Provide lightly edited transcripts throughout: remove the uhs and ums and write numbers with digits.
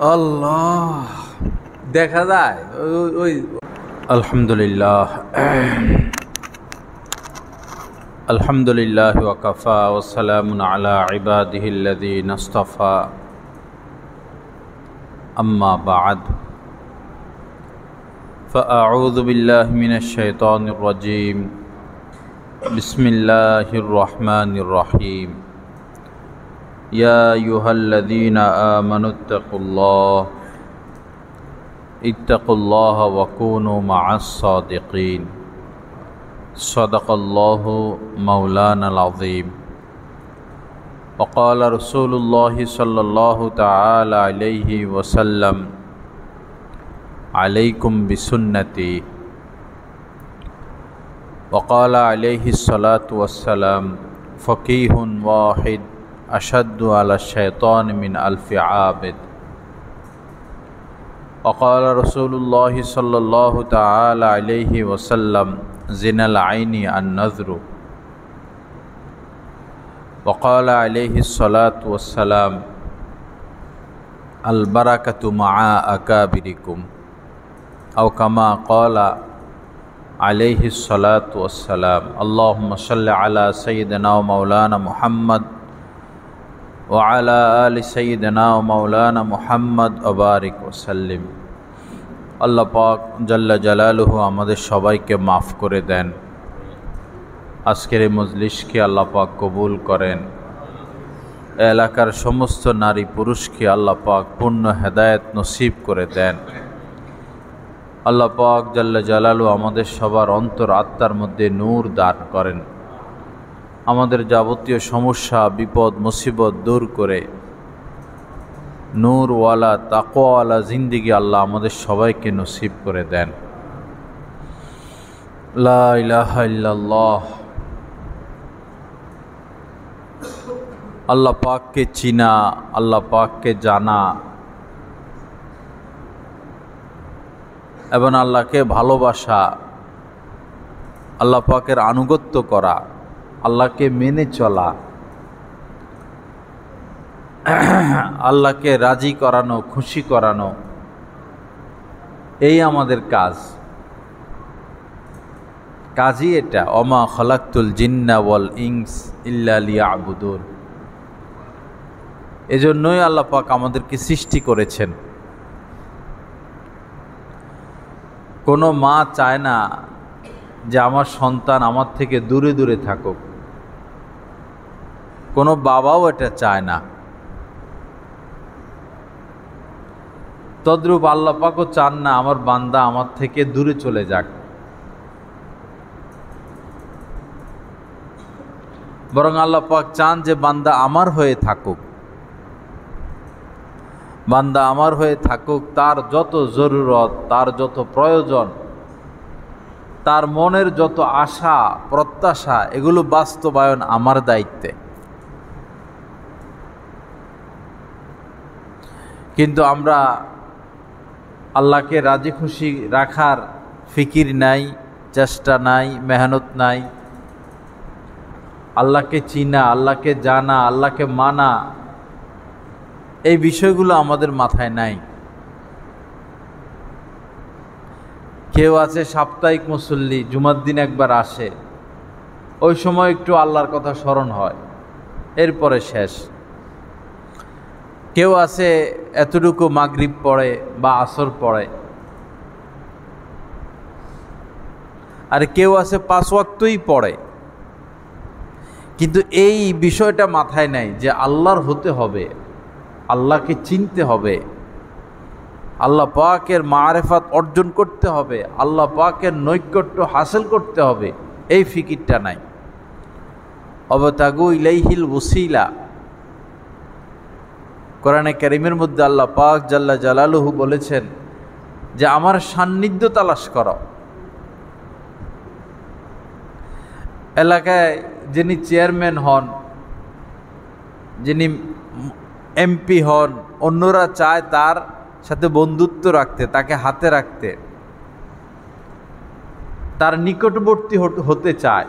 আল্লাহ দেখা যায় ওই আলহামদুলিল্লাহ আলহামদুলিল্লাহ ওয়া কাফা ওয়া সালামুন আলা ইবাদিহিল্লাযীনা ইসতাফা আম্মা বা'দ فأعوذ بالله من الشيطان الرجيم بسم الله الرحمن الرحيم يا أيها الذين آمنوا اتقوا الله وكونوا مع الصادقين صدق الله مولانا العظيم وقال رسول الله صلى الله تعالى عليه وسلم عليكم بسنتي وقال عليه الصلاة والسلام فقيه واحد أشد على الشيطان من ألف عابد وقال رسول الله صلى الله تعالى عليه وسلم زنا العين النظر وقال عليه الصلاة والسلام البركة مع أكابركم أو كما قال عليه الصلاة والسلام اللهم صل على سيدنا ومولانا محمد وعلى آل سيدنا ومولانا محمد وبارك وسلم আল্লাহ পাক জাল্লা জালালুহু আমাদের সবাইকে মাফ করে দেন। আজকের এই মজলিসকে আল্লাহ পাক কবুল করেন। এলাকার সমস্ত নারী পুরুষকে আল্লাহ পাক পূর্ণ হেদায়েত নসিব করে দেন। আল্লাহ পাক জাল্লা জালালুহু আমাদের সবার অন্তর আত্মার মধ্যে নূর দান করেন। আমাদের যাবতীয় সমস্যা বিপদ মুসিবত দূর করে নূরওয়ালা তাকওয়াওয়ালা জিন্দেগি আল্লাহ আমাদের সবাইকে নসিব করে দেন। লা ইলাহা ইল্লাল্লাহ। আল্লাহ পাককে চিনা, আল্লাহ পাককে জানা এবং আল্লাহকে ভালোবাসা, আল্লাহ পাকের আনুগত্য করা, আল্লাহকে মেনে চলা, আল্লাহকে রাজি করানো, খুশি করানো, এই আমাদের কাজই এটা। ওমা খালাকতুল জিন্না ওয়াল ইনস ইল্লা লিয়াবুদুন। এজন্যই আল্লাহ পাক আমাদেরকে সৃষ্টি করেছেন। কোনো মা চায় না যে আমার সন্তান আমার থেকে দূরে দূরে থাকুক, কোনো বাবাও এটা চায় না। তদ্রূপ আল্লাহ পাকও চান না আমার বান্দা আমার থেকে দূরে চলে যাক, বরং আল্লাহ পাক চান যে বান্দা আমার হয়ে থাকুক, বান্দা আমার হয়ে থাকুক। তার যত জরুরত, তার যত প্রয়োজন, তার মনের যত আশা প্রত্যাশা, এগুলো বাস্তবায়ন আমার দায়িত্বে। কিন্তু আমরা আল্লাহকে রাজি খুশি রাখার ফিকির নাই, চেষ্টা নাই, মেহনত নাই। আল্লাহকে চিনা, আল্লাহকে জানা, আল্লাহকে মানা, এই বিষয়গুলো আমাদের মাথায় নাই। কেউ আছে সাপ্তাহিক মুসল্লি, জুমার দিন একবার আসে, ওই সময় একটু আল্লাহর কথা স্মরণ হয়, এরপরে শেষ। কেউ আছে এতটুকু মাগরিব পড়ে বা আসর পড়ে, আর কেউ আছে 5 ওয়াক্তই পড়ে, কিন্তু এই বিষয়টা মাথায় নাই যে আল্লাহর হতে হবে, আল্লাহকে চিনতে হবে, আল্লাহ পাকের মারেফাত অর্জন করতে হবে, আল্লাহ পাকের নৈকট্য হাসিল করতে হবে, এই ফিকিরটা নাই। অবতাগু ইলাইহিল ওসিলা। কোরআনে কারীমের মধ্যে আল্লাহ পাক জাল্লা জালালুহু বলেছেন যে আমার সান্নিধ্য তালাশ করো। এলাকায় যিনি চেয়ারম্যান হন, যিনি এমপি হন, অন্যরা চায় তার সাথে বন্ধুত্ব রাখতে, তাকে হাতে রাখতে, তার নিকটবর্তী হতে চায়।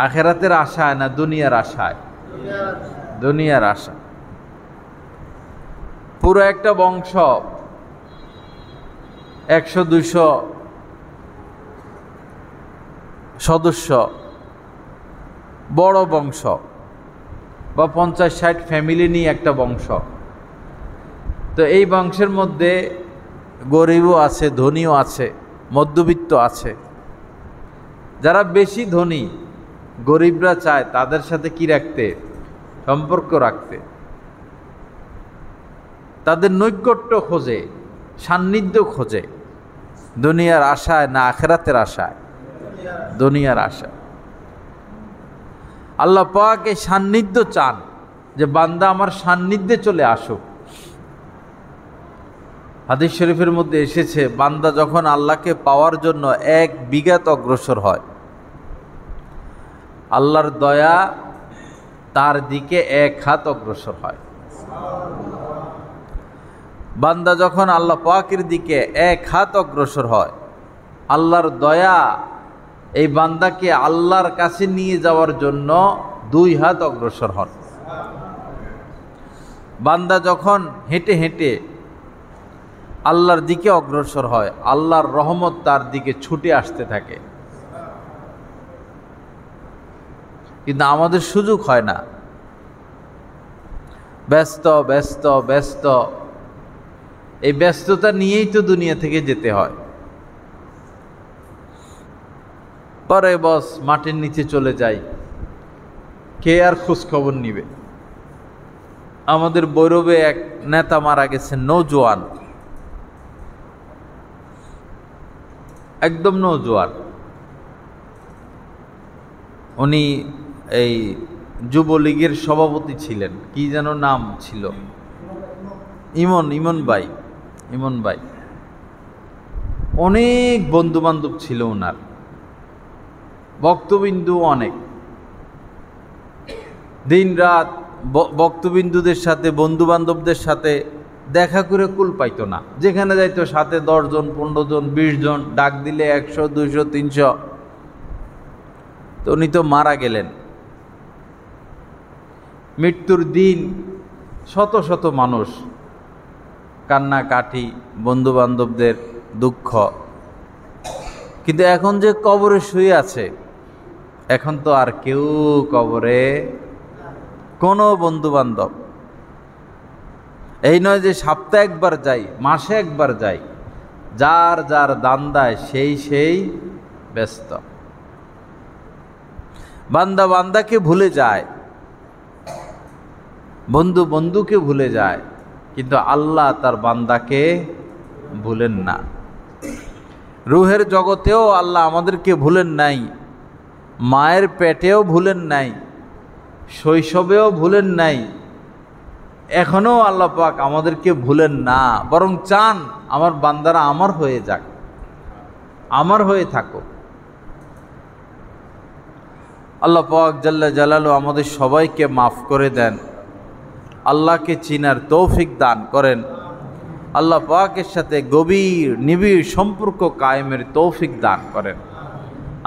আখেরাতের আশায় না দুনিয়ার আশায়? দুনিয়ার আশা। পুরো একটা বংশ 100-200 সদস্য, বড় বংশ, বা 50-60 ফ্যামিলি নিয়ে একটা বংশ। তো এই বংশের মধ্যে গরিবও আছে, ধনীও আছে, মধ্যবিত্ত আছে। যারা বেশি ধনী, গরিবরা চায় তাদের সাথে কি রাখতে, সম্পর্ক রাখতে, তাদের নৈকট্য খোঁজে, সান্নিধ্য খোঁজে। দুনিয়ার আশায় না আখিরাতের আশায়? দুনিয়ার আশায়। আল্লাহ পাক এই সান্নিধ্য চান যে বান্দা আমার সান্নিধ্যে চলে আসুক। হাদিস শরীফের মধ্যে এসেছে, বান্দা যখন আল্লাহকে পাওয়ার জন্য 1 বিঘাত অগ্রসর হয়, আল্লাহর দয়া তার দিকে 1 হাত অগ্রসর হয়। বান্দা যখন আল্লাহ পাকের দিকে 1 হাত অগ্রসর হয়, আল্লাহর দয়া এই বান্দাকে আল্লাহর কাছে নিয়ে যাওয়ার জন্য 2 হাত অগ্রসর হন। বান্দা যখন হেঁটে হেঁটে আল্লাহর দিকে অগ্রসর হয়, আল্লাহর রহমত তার দিকে ছুটে আসতে থাকে। কিন্তু আমাদের সুযোগ হয় না, ব্যস্ত ব্যস্ত ব্যস্ত। এই ব্যস্ততা নিয়েই তো দুনিয়া থেকে যেতে হয়। পরে বস মাটির নিচে চলে যাই, কে আর খোঁজ খবর নিবে? আমাদের বৈরবে এক নেতা মারা গেছেন, নৌজওয়ান, একদম নৌজওয়ান। উনি এই যুবলীগের সভাপতি ছিলেন, কি যেন নাম ছিল, ইমন ভাই। অনেক বন্ধু বান্ধব ছিল ওনার, বক্তবিন্দু অনেক। দিন রাত বক্তবিন্দুদের সাথে, বন্ধু বান্ধবদের সাথে দেখা করে কুল পাইতো না। যেখানে যাইতো সাথে 10 জন, 15 জন, 20 জন, ডাক দিলে 100, 200, 300। তো উনি তো মারা গেলেন। মৃত্যুর দিন শত শত মানুষ, কান্নাকাটি, বন্ধু বান্ধবদের দুঃখ। কিন্তু এখন যে কবরে শুয়ে আছে, এখন তো আর কেউ কবরে, কোনো বন্ধু বান্ধব এই নয় যে সপ্তাহে একবার যাই, মাসে একবার যাই। যার যার দান্দায় সেই ব্যস্ত। বান্দা বান্দাকে ভুলে যায়, বন্ধু বন্ধুকে ভুলে যায়, কিন্তু আল্লাহ তার বান্দাকে ভুলেন না। রুহের জগতেও আল্লাহ আমাদেরকে ভুলেন নাই, মায়ের পেটেও ভুলেন নাই, শৈশবেও ভুলেন নাই, এখনো আল্লাহ পাক আমাদেরকে ভুলেন না। বরং চান আমার বান্দারা আমার হয়ে যাক, আমার হয়ে থাকো। আল্লাহ পাক জাল্লা জালালু আমাদের সবাইকে মাফ করে দেন, আল্লাহকে চিনার তৌফিক দান করেন, আল্লাহ পাকের সাথে গভীর নিবিড় সম্পর্ক কায়েমের তৌফিক দান করেন।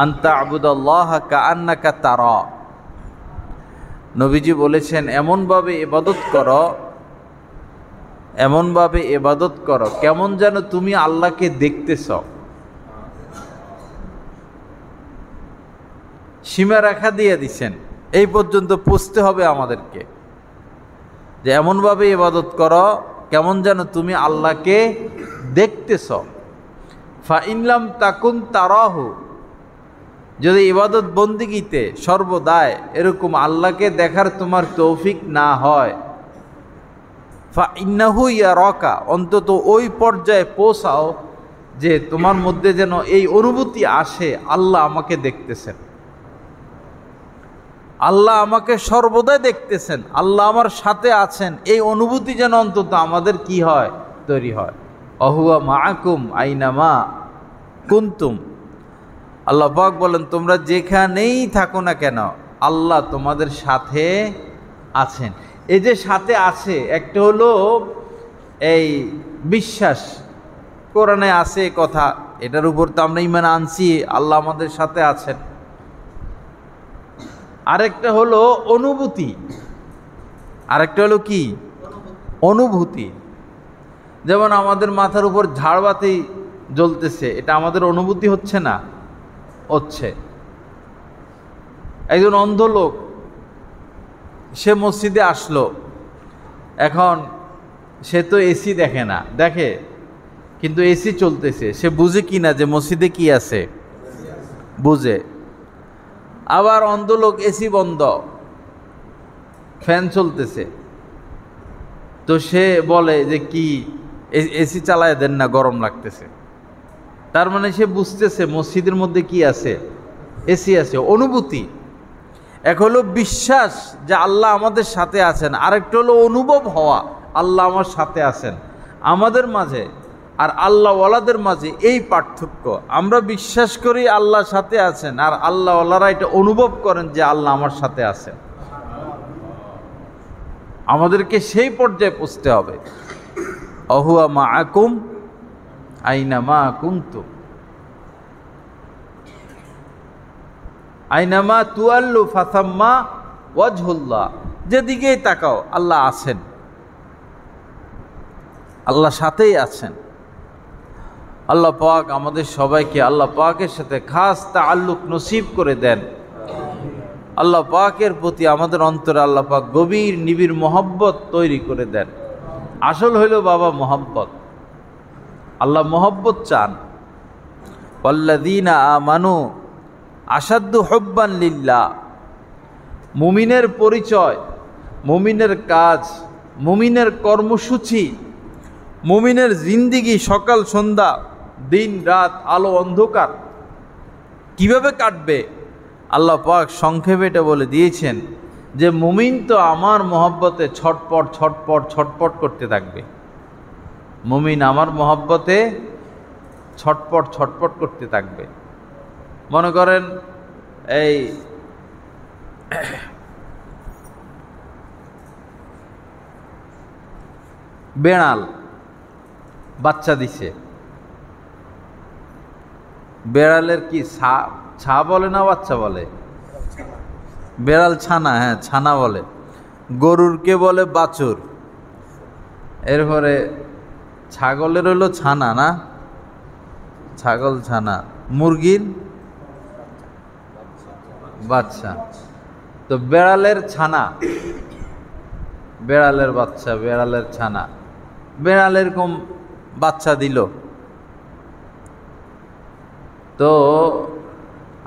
আনতা আবুদাল্লাহ কাআন্নাকা তারা। নবীজি বলেছেন, এমনভাবে ইবাদত করো কেমন যেন তুমি আল্লাহকে দেখতেছ। সীমা রেখা দিয়ে দিছেন, এই পর্যন্ত পৌঁছতে হবে আমাদেরকে, যে এমনভাবে ইবাদত করো কেমন যেন তুমি আল্লাহকে দেখতেছ। ফা ইনলাম তাকুন তারাহু, যদি ইবাদত বন্দিগিতে সর্বদাই এরকম আল্লাহকে দেখার তোমার তৌফিক না হয়, ফা ইন্নাহু ইয়ারাকা, অন্তত ওই পর্যায়ে পৌঁছাও যে তোমার মধ্যে যেন এই অনুভূতি আসে, আল্লাহ আমাকে দেখতেছেন, আল্লাহ আমাকে সর্বদাই দেখতেছেন, আল্লাহ আমার সাথে আছেন। এই অনুভূতি যেন অন্তত আমাদের কি হয়, তৈরি হয়। অহুয়া মাআকুম আইনামা কুনতুম। আল্লাহ পাক বলেন, তোমরা যেখানেই থাকো না কেন আল্লাহ তোমাদের সাথে আছেন। এই যে সাথে আছে, একটা হলো এই বিশ্বাস, কোরআনে আছে কথা, এটার উপর তো আমরা ঈমান আনছি, আল্লাহ আমাদের সাথে আছেন। আরেকটা হলো অনুভূতি, আরেকটা হলো কি, অনুভূতি। যেমন আমাদের মাথার উপর ঝাড়বাতি জ্বলতেছে, এটা আমাদের অনুভূতি হচ্ছে না? হচ্ছে। একজন অন্ধ লোক সে মসজিদে আসলো, এখন সে তো এসি দেখে না, দেখে কিন্তু এসি চলতেছে, সে বুঝে কি না যে মসজিদে কি আছে? বুঝে। আবার অন্ধ লোক এসি বন্ধ, ফ্যান চলতেছে, তো সে বলে যে কি এসি চালায় দেন না, গরম লাগতেছে। তার মানে সে বুঝতেছে মসজিদের মধ্যে কি আছে? এসি আছে। অনুভূতি। এক হলো বিশ্বাস যে আল্লাহ আমাদের সাথে আছেন, আরেকটা হলো অনুভব হওয়া আল্লাহ আমার সাথে আছেন। আমাদের মাঝে আর আল্লাহওয়ালাদের মাঝে এই পার্থক্য। আমরা বিশ্বাস করি আল্লাহ সাথে আছেন, আর আল্লাহওয়ালারা এটা অনুভব করেন যে আল্লাহ আমার সাথে আছেন। আমাদেরকে সেই পর্যায়ে পৌঁছতে হবে। অহুয়া মাআকুম আইনামা কুনতুম, আইনামা তুয়াল্লু ফাসাম্মা ওয়াজহুল্লাহ, যেদিকেই তাকাও আল্লাহ আছেন, আল্লাহ সাথেই আছেন। আল্লাহ পাক আমাদের সবাইকে আল্লাহ পাকের সাথে খাস তাআল্লুক নসিব করে দেন। আল্লাহ পাকের প্রতি আমাদের অন্তরে আল্লাহ পাক গভীর নিবিড় মহব্বত তৈরি করে দেন। আসল হইল বাবা মহব্বত। আল্লাহ মহব্বত চান। ওয়াল্লাযীনা আমানু আশাদ্দু হুব্বান লিল্লাহ। মুমিনের পরিচয়, মুমিনের কাজ, মুমিনের কর্মসূচি, মুমিনের জিন্দিগি সকাল সন্ধ্যা, দিন রাত, আলো অন্ধকার কিভাবে কাটবে আল্লাহ পাক সংক্ষেপে এটা বলে দিয়েছেন যে মুমিন তো আমার মহব্বতে ছটপট ছটপট ছটপট করতে থাকবে। মুমিন আমার মহব্বতে ছটপট ছটপট করতে থাকবে। মনে করেন এই বেড়াল বাচ্চা দিছে, বেড়ালের কি ছা বলে না বাচ্চা বলে? বেড়াল ছানা, হ্যাঁ ছানা বলে। গরুরকে বলে বাছুর, এরপরে ছাগলের হলো ছানা, না ছাগল ছানা, মুরগির বাচ্চা। তো বেড়ালের ছানা, বেড়ালের বাচ্চা, বেড়ালের ছানা, বেড়াল এরকম বাচ্চা দিল। তো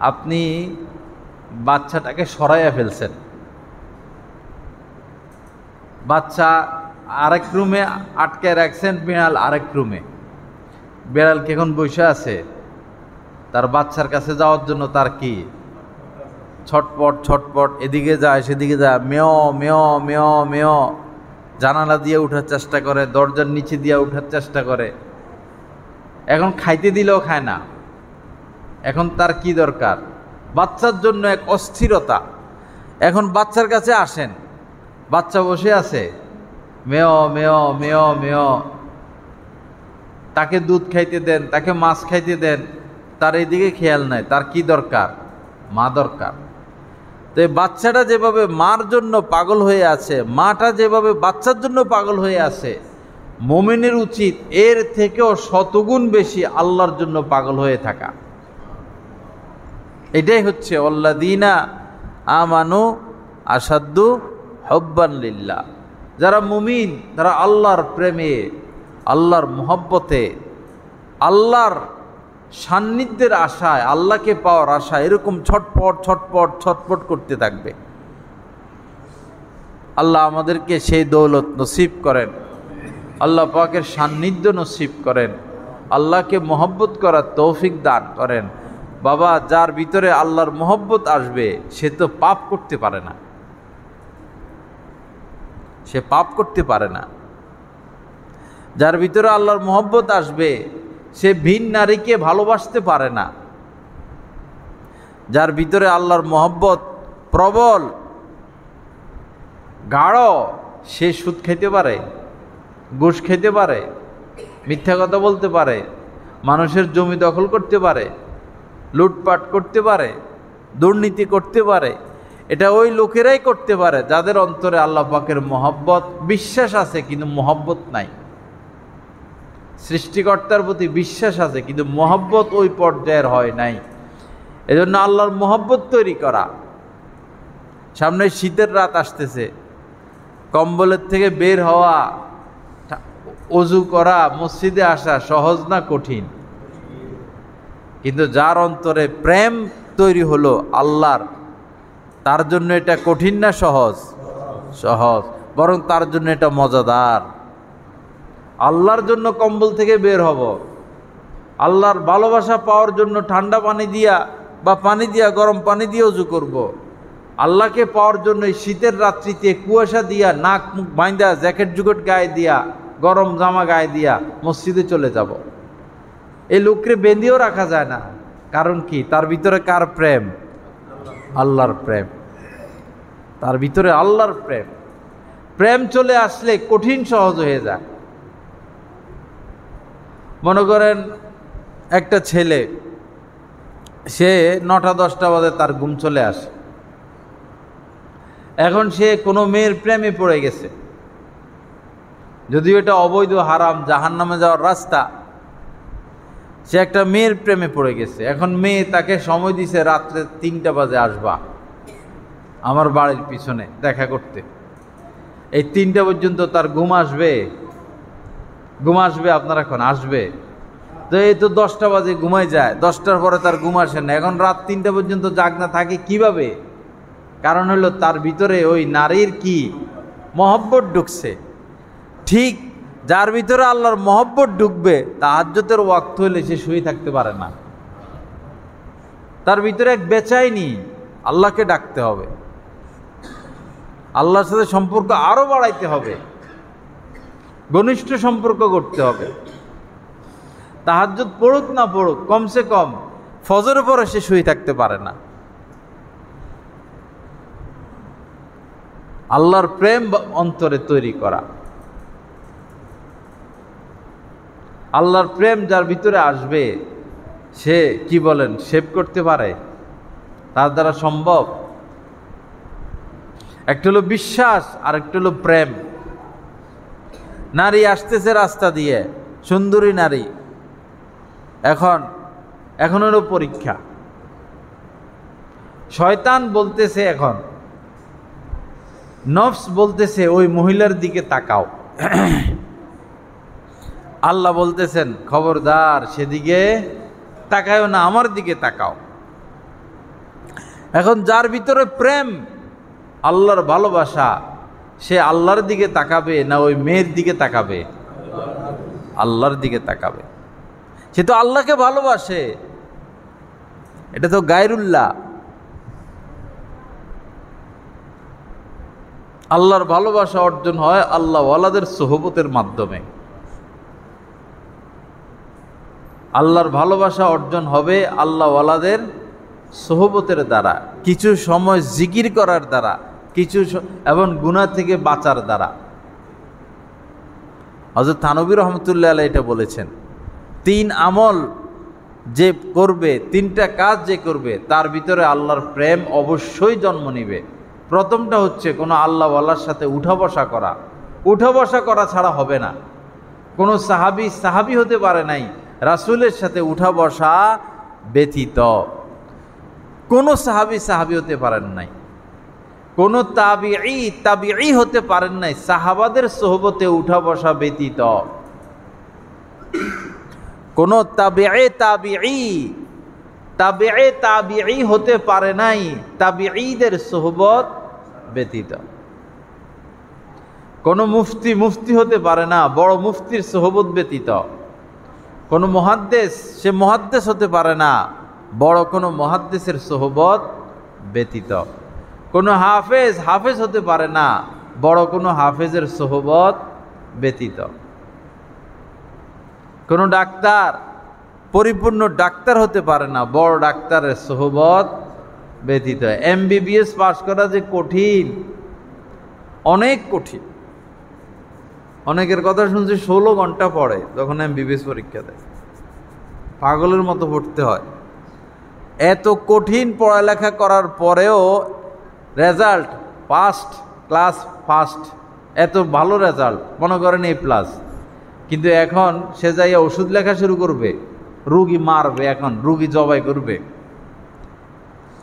আপনি বাচ্চাটাকে সরাইয়া ফেলছেন, বাচ্চা আরেক রুমে আটকে রাখছেন, বিড়াল আরেক রুমে। বিড়াল কি এখন বসে আছে? তার বাচ্চার কাছে যাওয়ার জন্য তার কি ছটপট ছটপট, এদিকে যায় সেদিকে যায়, মেয় মেয় মেয় মেয়, জানালা দিয়ে উঠার চেষ্টা করে, দরজার নিচে দিয়ে উঠার চেষ্টা করে। এখন খাইতে দিলেও খায় না। এখন তার কি দরকার? বাচ্চার জন্য এক অস্থিরতা। এখন বাচ্চার কাছে আসেন, বাচ্চা বসে আছে, মেয় মেয় মেয় মেয়, তাকে দুধ খাইতে দেন, তাকে মাছ খাইতে দেন, তার এদিকে খেয়াল নাই। তার কি দরকার? মা দরকার। তো এই বাচ্চাটা যেভাবে মার জন্য পাগল হয়ে আছে, মাটা যেভাবে বাচ্চার জন্য পাগল হয়ে আছে, মুমিনের উচিত এর থেকেও শতগুণ বেশি আল্লাহর জন্য পাগল হয়ে থাকা। এটাই হচ্ছে আল্লাযীনা আমানু আশাদ্দু হুব্বান লিল্লাহ। যারা মুমিন তারা আল্লাহর প্রেমে, আল্লাহর মহব্বতে, আল্লাহর সান্নিধ্যের আশায়, আল্লাহকে পাওয়ার আশায় এরকম ছটপট ছটপট ছটপট করতে থাকবে। আল্লাহ আমাদেরকে সেই দৌলত নসিব করেন, আল্লাহ পাকের সান্নিধ্য নসিব করেন, আল্লাহকে মহব্বত করার তৌফিক দান করেন। বাবা, যার ভিতরে আল্লাহর মহব্বত আসবে সে তো পাপ করতে পারে না, সে পাপ করতে পারে না। যার ভিতরে আল্লাহর মহব্বত আসবে সে ভিন নারীকে ভালোবাসতে পারে না। যার ভিতরে আল্লাহর মহব্বত প্রবল গাঢ়, সে সুদ খেতে পারে, ঘুষ খেতে পারে, মিথ্যা কথা বলতে পারে, মানুষের জমি দখল করতে পারে, লুটপাট করতে পারে, দুর্নীতি করতে পারে। এটা ওই লোকেরাই করতে পারে যাদের অন্তরে আল্লাহ পাকের মহব্বত, বিশ্বাস আছে কিন্তু মহব্বত নাই। সৃষ্টিকর্তার প্রতি বিশ্বাস আছে, কিন্তু মহব্বত ওই পর্যায়ের হয় নাই। এজন্য আল্লাহর মহব্বত তৈরি করা। সামনে শীতের রাত আসতেছে, কম্বলের থেকে বের হওয়া, অজু করা, মসজিদে আসা সহজ না কঠিন? কিন্তু যার অন্তরে প্রেম তৈরি হলো আল্লাহর, তার জন্য এটা কঠিন না সহজ? সহজ, বরং তার জন্য এটা মজাদার। আল্লাহর জন্য কম্বল থেকে বের হব, আল্লাহর ভালোবাসা পাওয়ার জন্য ঠান্ডা পানি দিয়া বা পানি দিয়া গরম পানি দিয়ে উজু করব। আল্লাহকে পাওয়ার জন্য এই শীতের রাত্রিতে কুয়াশা দিয়া নাক মুখ বাঁধা জ্যাকেট জুকেট গায়ে দিয়া গরম জামা গায়ে দিয়া মসজিদে চলে যাব। এই লোককে বেঁধেও রাখা যায় না। কারণ কি? তার ভিতরে কার প্রেম? আল্লাহর প্রেম। তার ভিতরে আল্লাহর প্রেম। প্রেম চলে আসলে কঠিন সহজ হয়ে যায়। মনে করেন একটা ছেলে, সে 9টা-10টা বাজে তার ঘুম চলে আসে। এখন সে কোনো মেয়ের প্রেমে পড়ে গেছে, যদিও এটা অবৈধ, হারাম, জাহান্নামে যাওয়ার রাস্তা। সে একটা মেয়ের প্রেমে পড়ে গেছে। এখন মেয়ে তাকে সময় দিছে, রাত্রে 3টা বাজে আসবা আমার বাড়ির পিছনে দেখা করতে। এই 3টা পর্যন্ত তার ঘুম আসবে? ঘুম আসবে? আপনার এখন আসবে? তো এই তো 10টা বাজে ঘুমাই যায়, 10টার পরে তার ঘুম আসে না। এখন রাত 3টা পর্যন্ত জাগনা থাকে কিভাবে? কারণ হলো তার ভিতরে ওই নারীর কি মহব্বত ঢুকছে। ঠিক যার ভিতরে আল্লাহর মহব্বত ঢুকবে, তাহাজ্জুদের ওয়াক্ত হলে সে শুয়ে থাকতে পারে না। তার ভিতরে এক বেচাইনি, আল্লাহকে ডাকতে হবে, আল্লাহর সাথে সম্পর্ক আরো বাড়াইতে হবে, ঘনিষ্ঠ সম্পর্ক করতে হবে। তাহাজ্জুদ পড়ুক না পড়ুক, কমসে কম ফজরের পরে সে শুয়ে থাকতে পারে না। আল্লাহর প্রেম অন্তরে তৈরি করা। আল্লাহর প্রেম যার ভিতরে আসবে, সে কি বলেন সেভ করতে পারে? তার দ্বারা সম্ভব। একটা হলো বিশ্বাস, আর একটা হলো প্রেম। নারী আসতেছে রাস্তা দিয়ে, সুন্দরী নারী, এখন হলো পরীক্ষা। শয়তান বলতেছে, এখন নফস বলতেছে ওই মহিলার দিকে তাকাও। আল্লাহ বলতেছেন খবরদার সেদিকে তাকায়ও না, আমার দিকে তাকাও। এখন যার ভিতরে প্রেম, আল্লাহর ভালোবাসা, সে আল্লাহর দিকে তাকাবে না ওই মেয়ের দিকে তাকাবে? আল্লাহর দিকে তাকাবে। সে তো আল্লাহকে ভালোবাসে, এটা তো গায়রুল্লাহ। আল্লাহর ভালোবাসা অর্জন হয় আল্লাহ ওয়ালাদের সোহবতের মাধ্যমে। আল্লাহর ভালোবাসা অর্জন হবে আল্লাহ ওয়ালাদের সোহবতের দ্বারা, কিছু সময় জিকির করার দ্বারা, কিছু এবং গুনাহ থেকে বাঁচার দ্বারা। হযরত থানবী রহমতুল্লাহ আলাইহি এটা বলেছেন, 3 আমল যে করবে, 3টা কাজ যে করবে, তার ভিতরে আল্লাহর প্রেম অবশ্যই জন্ম নিবে। প্রথমটা হচ্ছে কোনো আল্লাহওয়ালার সাথে উঠা বসা করা। উঠা বসা করা ছাড়া হবে না। কোনো সাহাবী হতে পারে নাই রাসূলের সাথে উঠা বসা ব্যতীত। কোনো সাহাবী হতে পারেন নাই, কোনো তাবিঈ হতে পারেন নাই সাহাবাদের সোহবতে উঠা বসা ব্যতীত। কোনো তাবিঈ হতে পারে নাই তাবিঈদের সোহবত ব্যতীত। কোনো মুফতি হতে পারে না বড় মুফতির সোহবত ব্যতীত। কোনো মুহাদ্দিস হতে পারে না বড় কোনো মুহাদ্দিসের সোহবত ব্যতীত। কোনো হাফেজ হতে পারে না বড় কোনো হাফেজের সোহবত ব্যতীত। কোনো ডাক্তার পরিপূর্ণ ডাক্তার হতে পারে না বড় ডাক্তারের সোহবত ব্যতীত। MBBS পাস করা যে কঠিন, অনেক কঠিন। অনেকের কথা শুনছি 16 ঘন্টা পড়ে যখন MBBS পরীক্ষা দেয়, পাগলের মতো পড়তে হয়। এত কঠিন পড়ালেখা করার পরেও রেজাল্ট ক্লাস ফার্স্ট, এত ভালো রেজাল্ট, মনে করেন A+, কিন্তু এখন সে যাইয়া ওষুধ লেখা শুরু করবে, রুগী মারবে, এখন রুগী জবাই করবে।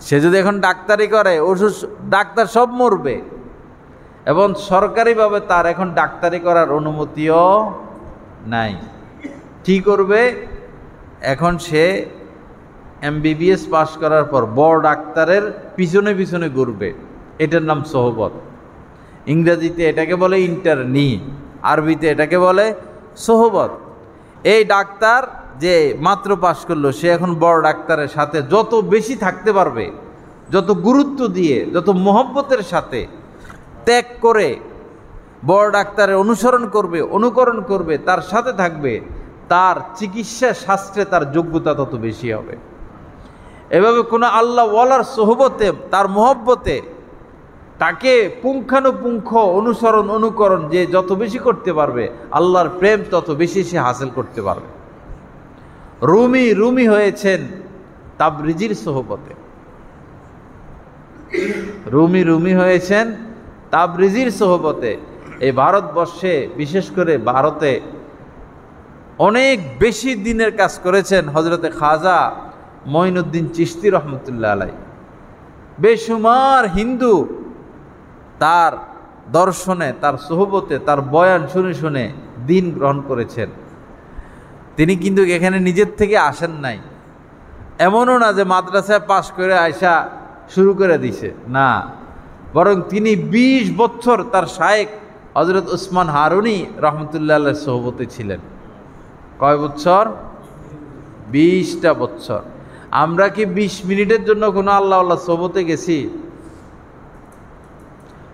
সে যদি এখন ডাক্তারি করে, ওষুধ ডাক্তার সব মরবে। এবং সরকারিভাবে তার এখন ডাক্তারি করার অনুমতিও নাই। কি করবে? এখন সে MBBS পাশ করার পর বড় ডাক্তারের পিছনে পিছনে ঘুরবে। এটার নাম সোহবত। ইংরেজিতে এটাকে বলে ইন্টারনি, আরবিতে এটাকে বলে সোহবত। এই ডাক্তার যে মাত্র পাশ করলো, সে এখন বড় ডাক্তারের সাথে যত বেশি থাকতে পারবে, যত গুরুত্ব দিয়ে, যত মহব্বতের সাথে ত্যাগ করে বড় ডাক্তারের অনুসরণ করবে, অনুকরণ করবে, তার সাথে থাকবে, তার চিকিৎসা শাস্ত্রে তার যোগ্যতা তত বেশি হবে। এভাবে কোনো আল্লাহ ওয়ালার সোহবতে, তার মহব্বতে তাকে পুঙ্খানুপুঙ্খ অনুসরণ অনুকরণ যে যত বেশি করতে পারবে, আল্লাহর প্রেম তত বেশি সে হাসিল করতে পারবে। রুমি হয়েছেন তাবরিজির সোহবতে। রুমি হয়েছেন তাবরিজির সোহবতে। এই ভারতবর্ষে, বিশেষ করে ভারতে অনেক বেশি দিনের কাজ করেছেন হজরতে খাজা মঈনুদ্দিন চিশতি রহমতুল্লাহ আলাই। বেশুমার হিন্দু তার দর্শনে, তার সোহবতে, তার বয়ান শুনে শুনে দিন গ্রহণ করেছেন। তিনি কিন্তু এখানে নিজের থেকে আসেন নাই। এমনও না যে মাদ্রাসায় পাশ করে আয়সা শুরু করে দিছে, না, বরং তিনি 20 বছর তার শায়েখ হজরত উসমান হারুনি রহমতুল্লাহ আলাইহির সোহবতে ছিলেন। কয় বছর? 20টা বছর। আমরা কি 20 মিনিটের জন্য কোনো আল্লাহ সোহবতে গেছি?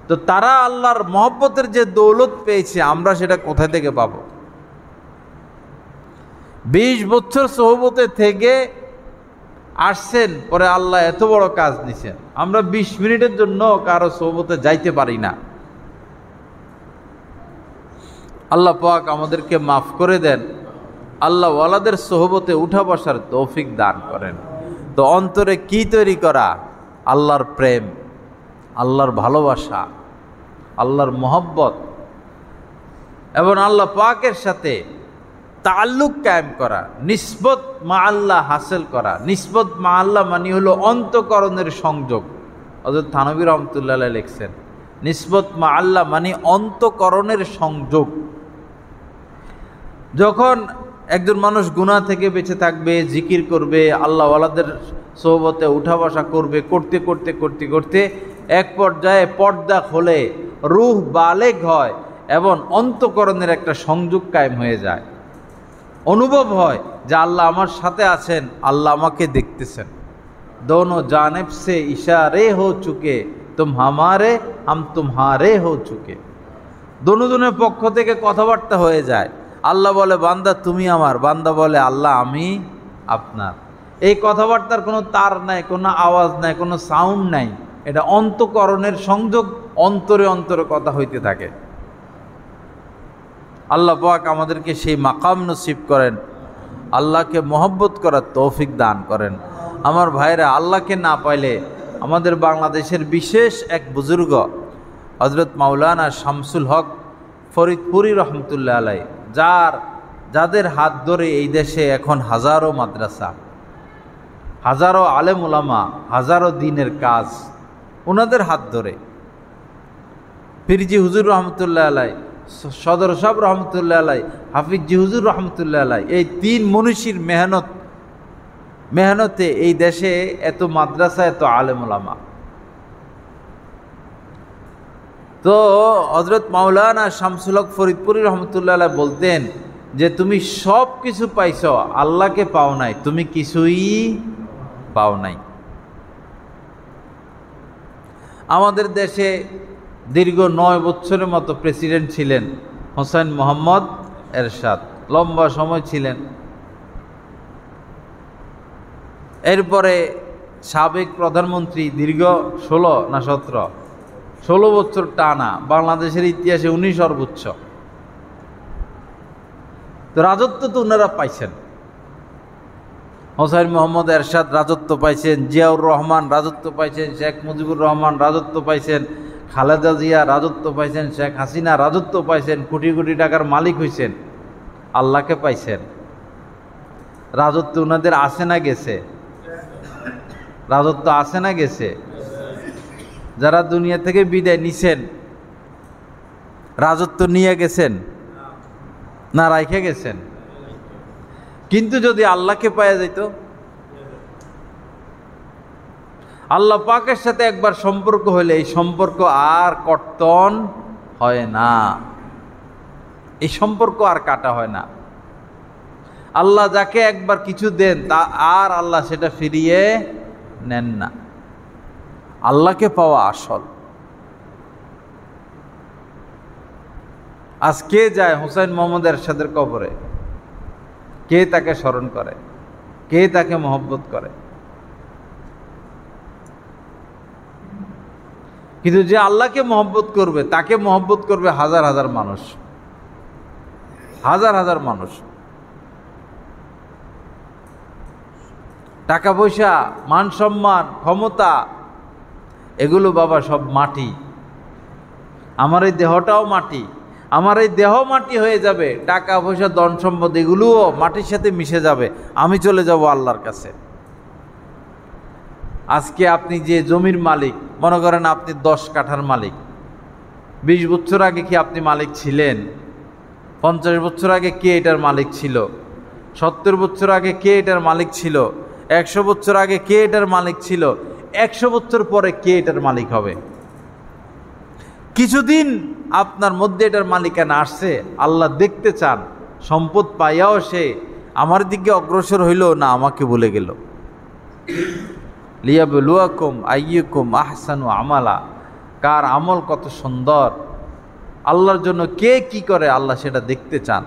তো তারা আল্লাহর মহব্বতের যে দৌলত পেয়েছে, আমরা সেটা কোথা থেকে পাব? 20 বছর সোহবতে থেকে আসছেন, পরে আল্লাহ এত বড় কাজ দিছেন। আমরা 20 মিনিটের জন্য কারো সোহবতে যাইতে পারি না। আল্লাহ পাক আমাদেরকে মাফ করে দেন। আল্লাহ ওয়ালাদের সোহবতে উঠা বসার তৌফিক দান করেন। তো অন্তরে কি তৈরি করা? আল্লাহর প্রেম, আল্লাহর ভালোবাসা, আল্লাহর মহব্বত এবং আল্লাহ পাকের সাথে তাল্লুক কায়েম করা, নিসবত মা আল্লাহ হাসিল করা। নিসবত মা আল্লাহ মানে হলো অন্তঃকরণের সংযোগ। হযরত থানভী রহমতুল্লাহ আলাইহি লিখছেন, নিসবত মা আল্লাহ মানে অন্তঃকরণের সংযোগ। যখন একজন মানুষ গুনাহ থেকে বেঁচে থাকবে, জিকির করবে, আল্লাহ ওয়ালাদের সোহবতে উঠা বসা করবে, করতে করতে করতে করতে এক পর্যায়ে পর্দা খোলে, রূহ বালেগ হয় এবং অন্তঃকরণের একটা সংযোগ কায়েম হয়ে যায়। অনুভব হয় যে আল্লাহ আমার সাথে আছেন, আল্লাহ আমাকে দেখতেছেন। দোনো জানেব সে ইশারে হো চুকে, তুম হামারে হাম তুমহারে হো চুকে। দোনোজনের পক্ষ থেকে কথাবার্তা হয়ে যায়। আল্লাহ বলে বান্দা তুমি আমার, বান্দা বলে আল্লাহ আমি আপনার। এই কথাবার্তার কোনো তার নাই, কোনো আওয়াজ নাই, কোনো সাউন্ড নাই। এটা অন্তঃকরণের সংযোগ, অন্তরে অন্তরে কথা হইতে থাকে। আল্লাহ পাক আমাদেরকে সেই মাকাম নসিব করেন, আল্লাহকে মহব্বত করার তৌফিক দান করেন। আমার ভাইরা, আল্লাহকে না পাইলে আমাদের বাংলাদেশের বিশেষ এক বুজুর্গ হজরত মাওলানা শামসুল হক ফরিদপুরি রহমতুল্লাহ আলাই, যাদের হাত ধরে এই দেশে এখন হাজারো মাদ্রাসা, হাজারো আলেম ওলামা, হাজারো দিনের কাজ ওনাদের হাত ধরে, পীরজি হুজুর রহমতুল্লাহ আলাই, সদর সাহেব রহমতুল্লাহ আলাই, হাফিজি হুজুর রহমতুল্লাহ আলাই, এই 3 মনীষীর মেহনতে এই দেশে এত মাদ্রাসা, এত আলেম ওলামা। তো হযরত মাওলানা শামসুল হক ফরিদপুরি রহমতুল্লাহ আলাই বলতেন যে তুমি সব কিছু পাইছ, আল্লাহকে পাও নাই, তুমি কিছুই পাও নাই। আমাদের দেশে দীর্ঘ 9 বছরের মতো প্রেসিডেন্ট ছিলেন হোসেন মোহাম্মদ এরশাদ, লম্বা সময় ছিলেন। এরপরে সাবেক প্রধানমন্ত্রী দীর্ঘ 16 না 16 বছর টানা, বাংলাদেশের ইতিহাসে উনি সর্বোচ্চ। তো রাজত্ব তো ওনারা পাইছেন। হোসেন মোহাম্মদ এরশাদ রাজত্ব পাইছেন, জিয়াউর রহমান রাজত্ব পাইছেন, শেখ মুজিবুর রহমান রাজত্ব পাইছেন, খালেদা জিয়া রাজত্ব পাইছেন, শেখ হাসিনা রাজত্ব পাইছেন, কোটি কোটি টাকার মালিক হয়েছেন। আল্লাহকে পাইছেন। রাজত্ব ওনাদের আসে না গেছে? রাজত্ব আসে না গেছে? যারা দুনিয়া থেকে বিদায় নিছেন রাজত্ব নিয়ে গেছেন না রাইখে গেছেন? কিন্তু যদি আল্লাহকে পাওয়া যেত, আল্লাহ পাকের সাথে একবার সম্পর্ক হলে এই সম্পর্ক আর কর্তন হয় না, এই সম্পর্ক আর কাটা হয় না। আল্লাহ যাকে একবার কিছু দেন তা আর আল্লাহ সেটা ফিরিয়ে নেন না। আল্লাহকে পাওয়া আসল। আজ কে যায় হুসাইন মোহাম্মদ এরশাদের কবরে? কে তাকে স্মরণ করে? কে তাকে মহব্বত করে? কিন্তু যে আল্লাহকে মহব্বত করবে তাকে মহব্বত করবে হাজার হাজার মানুষ, হাজার হাজার মানুষ। টাকা পয়সা, মান সম্মান, ক্ষমতা, এগুলো বাবা সব মাটি। আমার এই দেহটাও মাটি, আমার এই দেহ মাটি হয়ে যাবে, টাকা পয়সা ধন সম্পদ এগুলোও মাটির সাথে মিশে যাবে, আমি চলে যাব আল্লাহর কাছে। আজকে আপনি যে জমির মালিক, মনে করেন আপনি 10 কাঠার মালিক, 20 বছর আগে কি আপনি মালিক ছিলেন? 50 বছর আগে কে এটার মালিক ছিল? 70 বছর আগে কে এটার মালিক ছিল? 100 বছর আগে কে এটার মালিক ছিল? 100 বছর পরে কে এটার মালিক হবে? কিছুদিন আপনার মধ্যে এটার মালিকানা আসছে, আল্লাহ দেখতে চান সম্পদ পাইয়াও সে আমার দিকে অগ্রসর হইল না আমাকে ভুলে গেল। লিয়াবলুয়াকুম আইয়ুকুম আহসানু আমালা, কার আমল কত সুন্দর, আল্লাহর জন্য কে কি করে আল্লাহ সেটা দেখতে চান।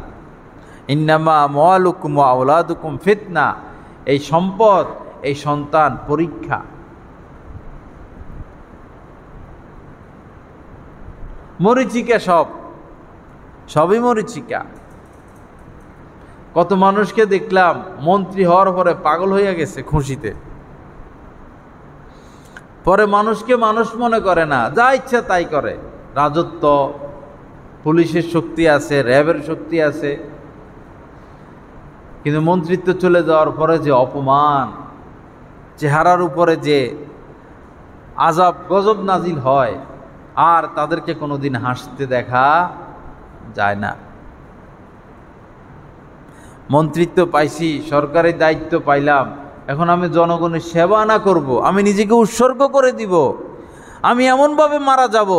ইন্নামা আমওয়ালুকুম ওয়া আওলাদুকুম ফিতনা, এই সম্পদ, এই সন্তান পরীক্ষা। মরিচিকা, সবই মরিচিকা। কত মানুষকে দেখলাম মন্ত্রী হওয়ার পরে পাগল হইয়া গেছে খুশিতে, পরে মানুষকে মানুষ মনে করে না, যা ইচ্ছা তাই করে। রাজত্ব, পুলিশের শক্তি আছে, র্যাবের শক্তি আছে, কিন্তু মন্ত্রিত্ব চলে যাওয়ার পরে যে অপমান, চেহারার উপরে যে আযাব গজব নাজিল হয়, আর তাদেরকে কোনোদিন হাসতে দেখা যায় না। মন্ত্রিত্ব পাইছি, সরকারি দায়িত্ব পাইলাম, এখন আমি জনগণের সেবা না করব, আমি নিজেকে উৎসর্গ করে দিব, আমি এমনভাবে মারা যাব,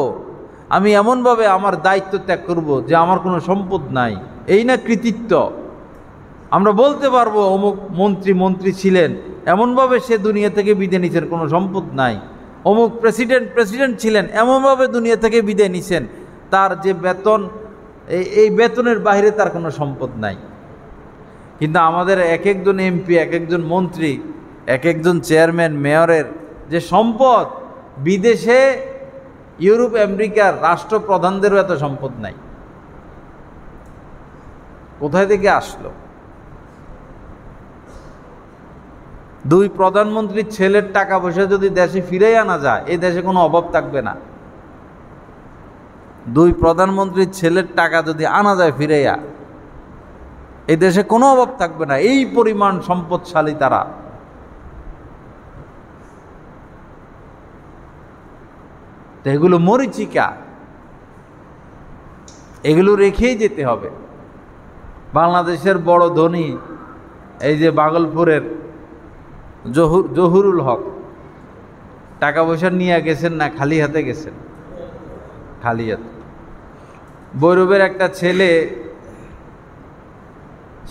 আমি এমনভাবে আমার দায়িত্ব ত্যাগ করব যে আমার কোনো সম্পদ নাই, এই না কৃতিত্ব। আমরা বলতে পারবো অমুক মন্ত্রী ছিলেন, এমনভাবে সে দুনিয়া থেকে বিদায় নিছেন, কোনো সম্পদ নাই। অমুক প্রেসিডেন্ট ছিলেন, এমনভাবে দুনিয়া থেকে বিদায় নিছেন, তার যে বেতন, এই বেতনের বাইরে তার কোনো সম্পদ নাই। কিন্তু আমাদের এক একজন এমপি, এক একজন মন্ত্রী, এক একজন চেয়ারম্যান, মেয়রের যে সম্পদ, বিদেশে ইউরোপ আমেরিকার রাষ্ট্রপ্রধানদেরও এত সম্পদ নাই। কোথায় থেকে আসলো? 2 প্রধানমন্ত্রীর ছেলের টাকা পয়সা যদি দেশে ফিরে আনা যায়, এই দেশে কোনো অভাব থাকবে না। 2 প্রধানমন্ত্রীর ছেলের টাকা যদি আনা যায় ফিরেয়া, এই দেশে কোনো অভাব থাকবে না, এই পরিমাণ সম্পদশালী তারা। তো এগুলো মরিচিকা, এগুলো রেখেই যেতে হবে। বাংলাদেশের বড় ধনী এই যে ভাগলপুরের জহুরুল হক, টাকা পয়সা নিয়ে গেছেন না খালি হাতে গেছেন? খালি হাতে। বৈরবের একটা ছেলে,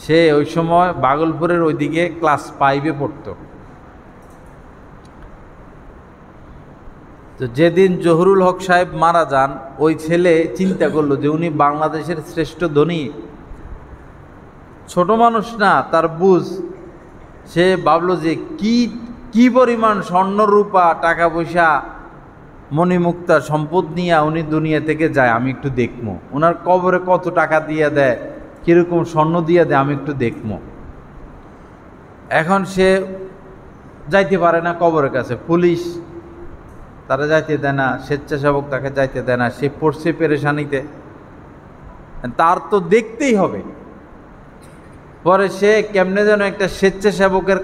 সে ওই সময় ভাগলপুরের ওইদিকে ক্লাস 5-এ পড়তো। তো যেদিন জহুরুল হক সাহেব মারা যান, ওই ছেলে চিন্তা করলো যে উনি বাংলাদেশের শ্রেষ্ঠ ধনী, ছোট মানুষ না, তার বুঝ। সে ভাবলো যে কি পরিমাণ স্বর্ণ রূপা টাকা পয়সা মণিমুক্তা সম্পদ নিয়ে উনি দুনিয়া থেকে যায়, আমি একটু দেখবো। ওনার কবরে কত টাকা দিয়ে দেয়, কিরকম স্বর্ণ দিয়ে দেয়, আমি একটু দেখবো। এখন সে যাইতে পারে না কবরের কাছে, পুলিশ তারা যাইতে দেয় না, স্বেচ্ছাসেবক তাকে যাইতে দেয় না। সে পড়ছে পেরেশানিতে, তার তো দেখতেই হবে। পরে সে কেমনে যেন একটা স্বেচ্ছাসেবকের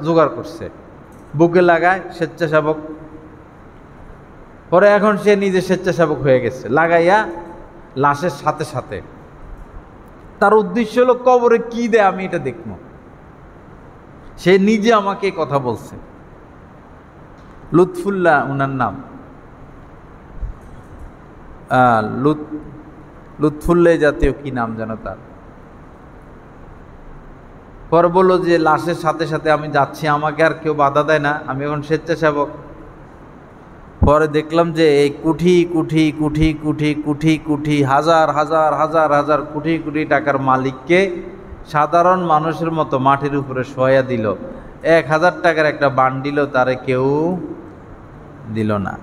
জোগাড় করছে, বুকে লাগায় স্বেচ্ছাসেবক। পরে এখন সে নিজে স্বেচ্ছাসেবক হয়ে গেছে, লাগাইয়া লাশের সাথে সাথে। তার উদ্দেশ্য হলো কবরে কি দেয় আমি এটা দেখব। সে নিজে আমাকে কথা বলছে। লুৎফুল্লাহ উনার নাম, লুৎফুল্লাহ জাতীয় কি নাম যেন তার। পরে বললো যে লাশের সাথে সাথে আমি যাচ্ছি, আমাকে আর কেউ বাধা দেয় না, আমি এখন স্বেচ্ছাসেবক। পরে দেখলাম যে এই কোটি কোটি কোটি কোটি কোটি কোটি হাজার হাজার হাজার হাজার কোটি কোটি টাকার মালিককে সাধারণ মানুষের মতো মাটির উপরে শোয়া দিল। 1000 টাকার একটা বান্ডিলও তারে কেউ দিল না,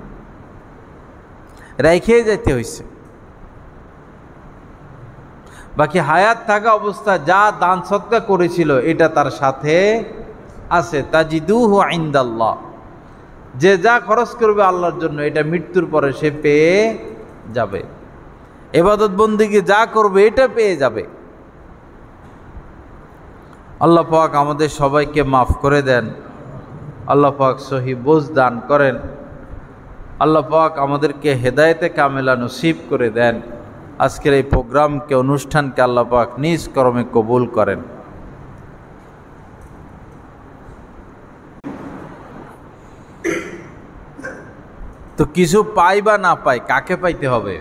রেখে যেতে হয়েছে। বাকি হায়াত থাকা অবস্থা যা দান সদকা করেছিল এটা তার সাথে আছে। তাজিদুহু ইনদাল্লাহ, যে যা খরচ করবে আল্লাহর জন্য এটা মৃত্যুর পরে সে পেয়ে যাবে। ইবাদত বন্দেগী যা করবে এটা পেয়ে যাবে। আল্লাহ পাক আমাদের সবাইকে মাফ করে দেন। আল্লাহ পাক সহি বুঝ দান করেন। আল্লাহ পাক আমাদেরকে হেদায়েতে কামেলা নসিব করে দেন। আজকের এই প্রোগ্রামকে, অনুষ্ঠানকে আল্লাহ পাক নিজ কর্মে কবুল করেন। তো কিছু পাই বা না পাই, কাকে পাইতে হবে?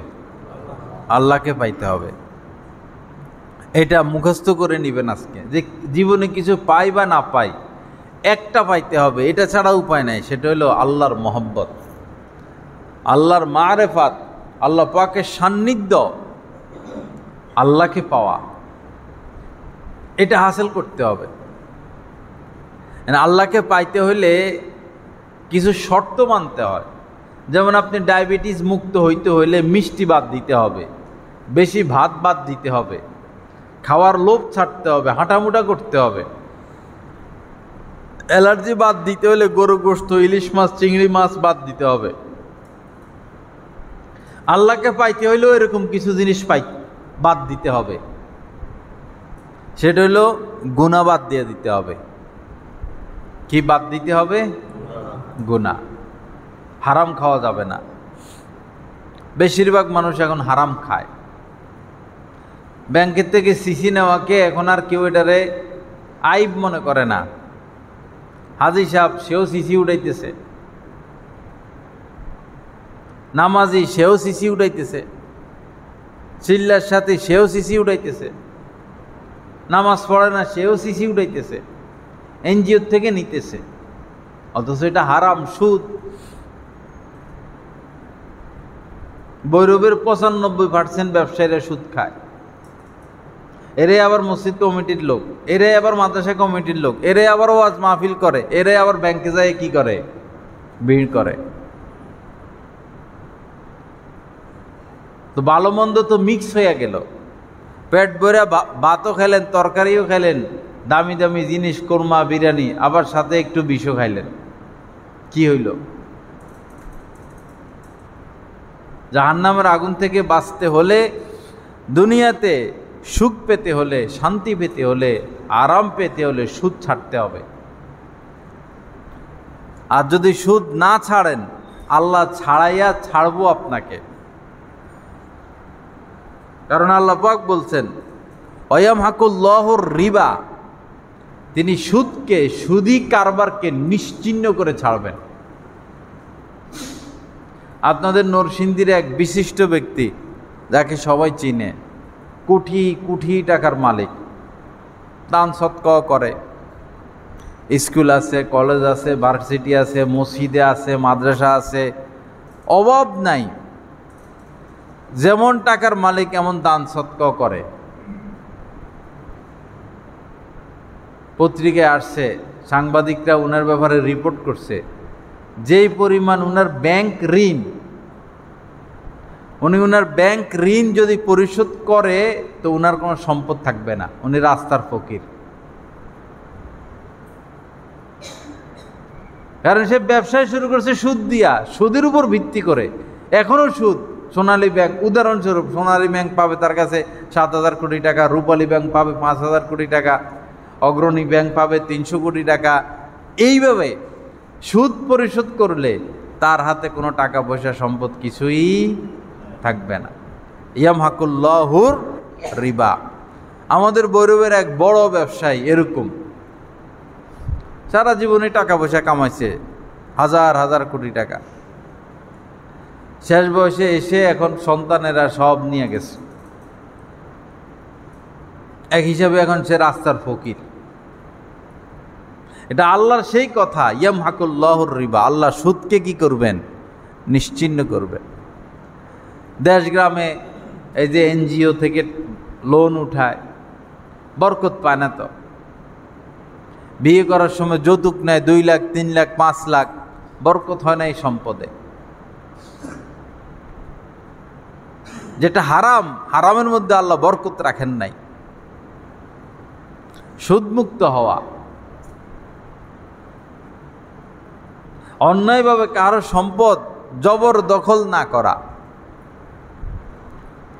আল্লাহকে পাইতে হবে। এটা মুখস্থ করে নিবেন আজকে, যে জীবনে কিছু পাই বা না পাই একটা পাইতে হবে, এটা ছাড়া উপায় নাই। সেটা হলো আল্লাহর মহব্বত, আল্লাহর মারেফাত, আল্লাহ পাকের সান্নিধ্য, আল্লাহকে পাওয়া, এটা হাসিল করতে হবে। আল্লাহকে পাইতে হলে কিছু শর্ত মানতে হয়। যেমন আপনি ডায়াবেটিস মুক্ত হইতে হইলে মিষ্টি বাদ দিতে হবে, বেশি ভাত বাদ দিতে হবে, খাওয়ার লোভ ছাড়তে হবে, হাঁটামুটা করতে হবে। অ্যালার্জি বাদ দিতে হলে গরু গোশত, ইলিশ মাছ, চিংড়ি মাছ বাদ দিতে হবে। আল্লাহকে পাইতে হইলেও এরকম কিছু জিনিস বাদ দিতে হবে। সেটা হইল গুনাহ বাদ দিয়ে দিতে হবে। কি বাদ দিতে হবে? গুনাহ। হারাম খাওয়া যাবে না। বেশিরভাগ মানুষ এখন হারাম খায়। ব্যাংকের থেকে সিসি নেওয়াকে এখন আর কেউ এটারে আইব মনে করে না। হাজি সাহেব সেও সিসি উঠাইতেছে, নামাজি সেও সিসি উঠাইতেছে, চিল্লার সাথে সেও সিসি উঠাইতেছে, নামাজ পড়ে না সেও সিসি উঠাইতেছে, এনজিওর থেকে নিতেছে, অথচ এটা হারাম, সুদ। বৈরবের 95% ব্যবসায়ীরা সুদ খায়। এরাই আবার মসজিদ কমিটির লোক, এরাই আবার মাদ্রাসা কমিটির লোক, এরাই আবার ওয়াজ মাহফিল করে, এরাই আবার ব্যাংকে যায় কি করে? ভিড় করে। তো ভালো মন্দ তো মিক্স হয়ে গেল। পেট ভরে ভাতও খেলেন, তরকারিও খেলেন, দামি দামি জিনিস, কোরমা, বিরিয়ানি, আবার সাথে একটু বিষও খাইলেন। কি হইল? জাহান্নামের আগুন থেকে বাঁচতে হলে, দুনিয়াতে সুখ পেতে হলে, শান্তি পেতে হলে, আরাম পেতে হলে সুদ ছাড়তে হবে। আর যদি সুদ না ছাড়েন, আল্লাহ ছাড়াইয়া ছাড়বো আপনাকে। কারণ আল্লাহ পাক বলছেন ওয়ায়ামহাকুল্লাহুর রিবা, তিনি সুদকে, সুদী কারবারকে নিশ্চিহ্ন করে ছাড়বেন। আপনাদের নরসিংদীর এক বিশিষ্ট ব্যক্তি, যাকে সবাই চিনে, কোটি কোটি টাকার মালিক, দান সৎকাও করে, স্কুল আছে, কলেজ আছে, ভার্সিটি আছে, মসজিদে আছে, মাদ্রাসা আছে, অভাব নাই। যেমন টাকার মালিক এমন দান সৎকাও করে। পত্রিকায় আসছে, সাংবাদিকরা উনার ব্যাপারে রিপোর্ট করছে, যেই পরিমাণ উনার ব্যাংক ঋণ, উনি উনার ব্যাংক ঋণ যদি পরিশোধ করে তো উনার কোনো সম্পদ থাকবে না, উনি রাস্তার ফকির। কারণ সে ব্যবসায় শুরু করছে সুদ দিয়া, সুদের উপর ভিত্তি করে, এখনো সুদ, সোনালী ব্যাংক, উদাহরণস্বরূপ সোনালী ব্যাংক পাবে তার কাছে 7,000 কোটি টাকা, রূপালী ব্যাংক পাবে 5,000 কোটি টাকা, অগ্রণী ব্যাংক পাবে 300 কোটি টাকা। এইভাবে সুদ পরিশোধ করলে তার হাতে কোনো টাকা পয়সা সম্পদ কিছুই থাকবে না। ইয়ামহাকুল্লাহুর রিবা। আমাদের ভৈরবের এক বড় ব্যবসায়ী এরকম সারা জীবনে টাকা পয়সা কামাইছে, হাজার হাজার কোটি টাকা। শেষ বয়সে এসে এখন সন্তানেরা সব নিয়ে গেছে। এক হিসাবে এখন সে রাস্তার ফকির। এটা আল্লাহর সেই কথা, ইয়ামহাকুল্লাহুর রিবা। আল্লাহ সুদকে কি করবেন? নিশ্চিহ্ন করবেন। দেশ গ্রামে এই যে এনজিও থেকে লোন উঠায়, বরকত পায় না তো। বিয়ে করার সময় যৌতুক নেয় 2 লাখ, 3 লাখ, 5 লাখ, বরকত হয় না এই সম্পদে। যেটা হারাম, হারামের মধ্যে আল্লাহ বরকত রাখেন নাই। সুদমুক্ত হওয়া, অন্যায়ভাবে কারো সম্পদ জবরদখল না করা।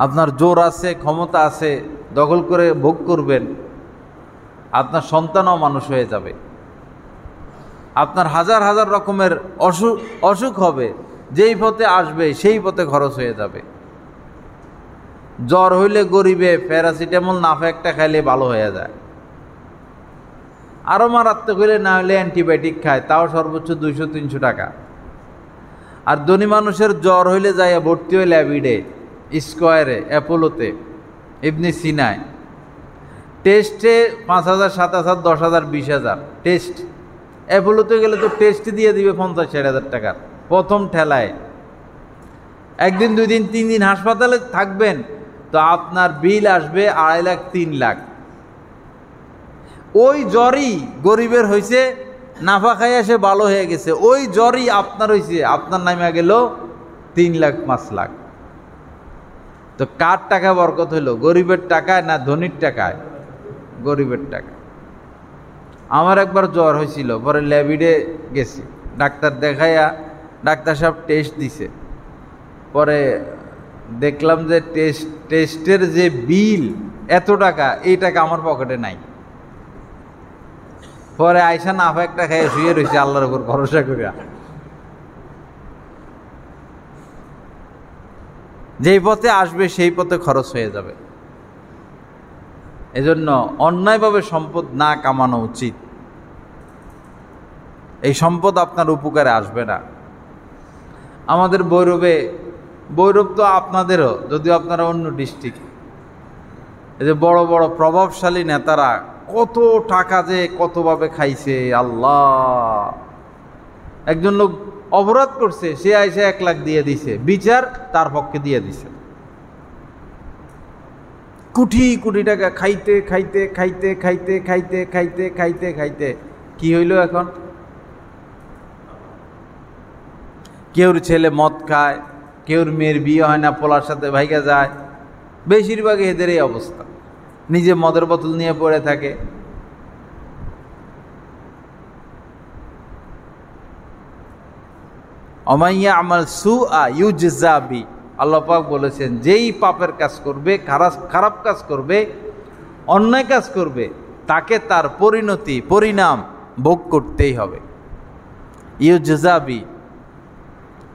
আপনার জোর আছে, ক্ষমতা আছে, দখল করে ভোগ করবেন, আপনার সন্তানও মানুষ হয়ে যাবে। আপনার হাজার হাজার রকমের অসুখ হবে, যেই পথে আসবে সেই পথে খরচ হয়ে যাবে। জ্বর হইলে গরিবে প্যারাসিটামল নাফা একটা খাইলে ভালো হয়ে যায়। আরও মারাত্মক হইলে না হলে অ্যান্টিবায়োটিক খায়, তাও সর্বোচ্চ 200-300 টাকা। আর ধনী মানুষের জ্বর হইলে যায় ভর্তি হইলে অ্যাবিডে, স্কোয়ারে, অ্যাপোলোতে, ইবনে সিনায়। টেস্টে 5,000, 7,000, 10,000, 20,000 টেস্ট। অ্যাপোলোতে গেলে তো টেস্ট দিয়ে দিবে 50-60,000 টাকার প্রথম ঠেলায়। 1 দিন 2 দিন 3 দিন হাসপাতালে থাকবেন তো আপনার বিল আসবে 2.5 লাখ 3 লাখ। ওই জ্বরই গরিবের হয়েছে, নাফা খাইয়া সে ভালো হয়ে গেছে। ওই জ্বরই আপনার হয়েছে, আপনার নামে গেল 3 লাখ 5 লাখ। তো কার টাকা বরকত হইল? গরিবের টাকায় না ধনীর টাকায়? গরিবের টাকা। আমার একবার জ্বর হয়েছিল, পরে ল্যাবিডে গেছি, ডাক্তার দেখাইয়া ডাক্তার সাহেব টেস্ট দিছে। পরে দেখলাম যে টেস্টের যে বিল এত টাকা, এই টাকা আমার পকেটে নাই। পরে আয়সা নাফা একটা খাইয়ে শুয়ে রয়েছে আল্লাহর উপর ভরসা করিয়া। যেই পথে আসবে সেই পথে খরচ হয়ে যাবে। এজন্য অন্যায়ভাবে সম্পদ না কামানো উচিত। এই সম্পদ আপনার উপকারে আসবে না। আমাদের ভৈরব তো আপনাদেরও, যদিও আপনারা অন্য ডিস্ট্রিক্ট। এই যে বড় বড় প্রভাবশালী নেতারা কত টাকা যে কতভাবে খাইছে আল্লাহ। একজন লোক অপরাধ করছে, সে আইসে 1 লাখ দিয়ে দিছে, বিচার তার পক্ষে দিয়ে দিছে। কোটি কোটি টাকা খাইতে খাইতে খাইতে খাইতে খাইতে খাইতে খাইতে খাইতে কি হইল এখন? কেউর ছেলে মদ খায়, কেউর মেয়ের বিয়ে হয় না, পোলার সাথে ভাইগা যায়। বেশিরভাগই এদের এই অবস্থা, নিজে মদের বোতল নিয়ে পড়ে থাকে। অমাইয়া আমাল সুআ ইউজজা বি। আল্লাহ পাক বলেছেন, যেই পাপের কাজ করবে, খারাপ কাজ করবে, অন্যায় কাজ করবে, তাকে তার পরিণাম ভোগ করতেই হবে। ইউজজা বি,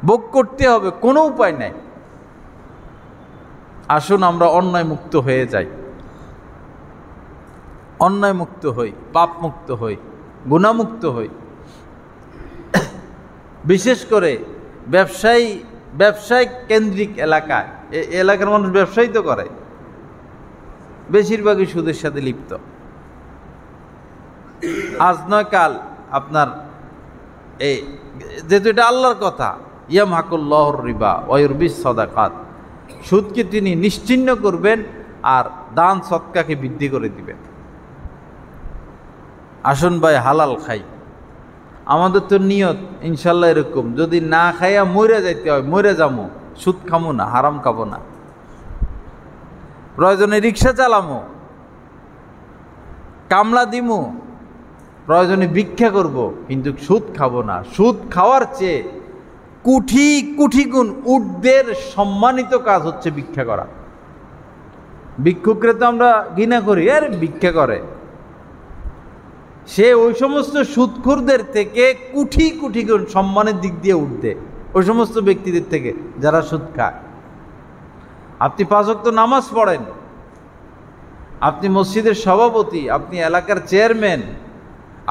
ভোগ করতে হবে, কোনো উপায় নাই। আসুন আমরা অন্যায় মুক্ত হয়ে যাই, অন্যায় মুক্ত হই, পাপ মুক্ত হই, গুনাহমুক্ত হই। বিশেষ করে ব্যবসায়িক কেন্দ্রিক এলাকায়, এলাকার মানুষ ব্যবসায়ী তো করে, বেশিরভাগই সুদের সাথে লিপ্ত। আজ নয় কাল আপনার যেহেতু এটা আল্লাহর কথা, ইয়ামহাকুল্লাহুর রিবা ওয়া ইউরবিস সাদাকাত, সুদকে তিনি নিশ্চিহ্ন করবেন আর দান সদকাকে বৃদ্ধি করে দিবেন। আসুন ভাই হালাল খাই। আমাদের তো নিয়ত ইনশাল্লাহ এরকম, যদি না খাইয়া মরে যাইতে হয় মরে যাবো, সুদ খামো না, হারাম খাবো না। প্রয়োজনে রিক্সা চালামো, কামলা দিমু, প্রয়োজনে ভিক্ষা করব, কিন্তু সুদ খাবো না। সুদ খাওয়ার চেয়ে কোটি কোটি গুণ ঊর্ধ্বের সম্মানিত কাজ হচ্ছে ভিক্ষা করা। ভিক্ষুকরে তো আমরা ঘৃণা করি, আর ভিক্ষা করে, সে ওই সমস্ত সুদখোরদের থেকে কোটি কোটি গুণ সম্মানের দিক দিয়ে উঠবে ওই সমস্ত ব্যক্তিদের থেকে যারা সুদ খায়। আপনি 5 ওয়াক্ত নামাজ পড়েন, আপনি মসজিদের সভাপতি, আপনি এলাকার চেয়ারম্যান,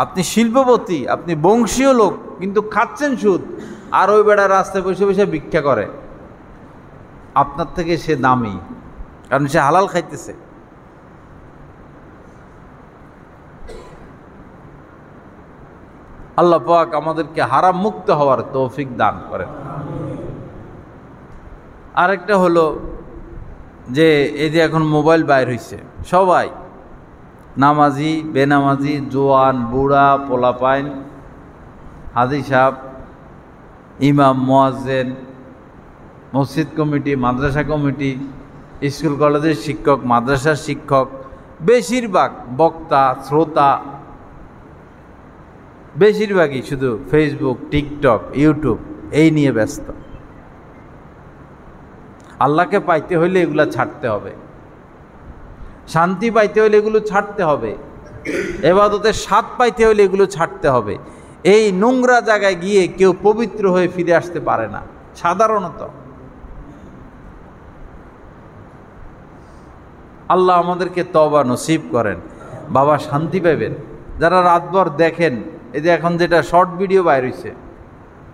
আপনি শিল্পপতি, আপনি বংশীয় লোক, কিন্তু খাচ্ছেন সুদ, আর ওই বেড়া রাস্তায় বসে বসে ভিক্ষা করে। আপনার থেকে সে দামি, কারণ সে হালাল খাইতেছে। আল্লাহ পাক আমাদেরকে হারাম মুক্ত হওয়ার তৌফিক দান করেন। আরেকটা হলো যে এই যে এখন মোবাইল বাইর হইছে, সবাই নামাজি বেনামাজি, জোয়ান বুড়া পোলাপাইন, হাজি সাহেব, ইমাম মুয়াজ্জিন, মসজিদ কমিটি, মাদ্রাসা কমিটি, স্কুল কলেজের শিক্ষক, মাদ্রাসার শিক্ষক, বেশিরভাগ বক্তা শ্রোতা বেশিরভাগই শুধু ফেসবুক, টিকটক, ইউটিউব এই নিয়ে ব্যস্ত। আল্লাহকে পাইতে হইলে এগুলো ছাড়তে হবে, শান্তি পাইতে হইলে এগুলো ছাড়তে হবে, ইবাদতের স্বাদ পাইতে হইলে এগুলো ছাড়তে হবে। এই নোংরা জায়গায় গিয়ে কেউ পবিত্র হয়ে ফিরে আসতে পারে না সাধারণত। আল্লাহ আমাদেরকে তওবা নসিব করেন। বাবা শান্তি পাইবেন। যারা রাতভর দেখেন, এই যে এখন যেটা শর্ট ভিডিও বাইর হইছে,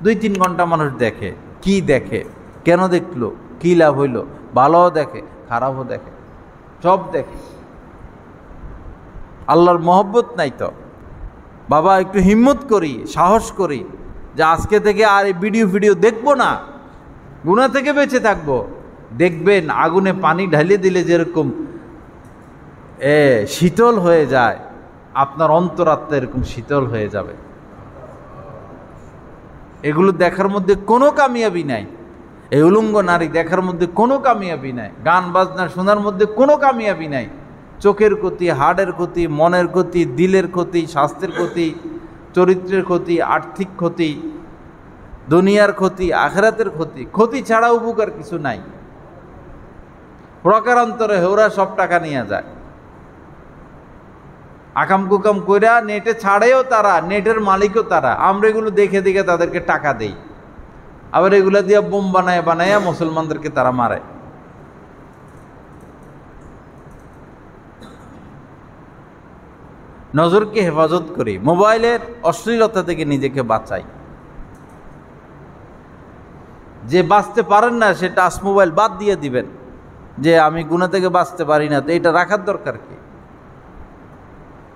2-3 ঘন্টা মানুষ দেখে, কি দেখে, কেন দেখলো, কি লাভ হইল, ভালোও দেখে খারাপও দেখে, সব দেখে। আল্লাহর মহব্বত নাই তো। বাবা একটু হিম্মত করি, সাহস করি যে আজকে থেকে আর এই ভিডিও দেখবো না, গুনাহ থেকে বেঁচে থাকবো। দেখবেন আগুনে পানি ঢালিয়ে দিলে যেরকম শীতল হয়ে যায়, আপনার অন্তরাত্মা এরকম শীতল হয়ে যাবে। এগুলো দেখার মধ্যে কোনো কামিয়াবি নাই। এই উলঙ্গ নারী দেখার মধ্যে কোনো কামিয়াবি নাই। গান বাজনা শোনার মধ্যে কোনো কামিয়াবি নাই। চোখের ক্ষতি, হাড়ের ক্ষতি, মনের ক্ষতি, দিলের ক্ষতি, স্বাস্থ্যের ক্ষতি, চরিত্রের ক্ষতি, আর্থিক ক্ষতি, দুনিয়ার ক্ষতি, আখিরাতের ক্ষতি। ক্ষতি ছাড়া উপকার কিছু নাই। প্রকারান্তরে হেওরা সব টাকা নিয়ে যায়, আকাম কুকাম কইরা নেটে ছাড়েও তারা, নেটের মালিকও তারা। আমরা এগুলো দেখে দেখে তাদেরকে টাকা দেই, আবার এগুলো দিয়ে বোম বানায় মুসলমানদেরকে তারা মারে। নজরকে হেফাজত করি, মোবাইলের অশ্লীলতা থেকে নিজেকে বাঁচাই। যে বাঁচতে পারেন না সে টাচ মোবাইল বাদ দিয়ে দিবেন, যে আমি গুনাহ থেকে বাঁচতে পারি না, তো এটা রাখার দরকার কি?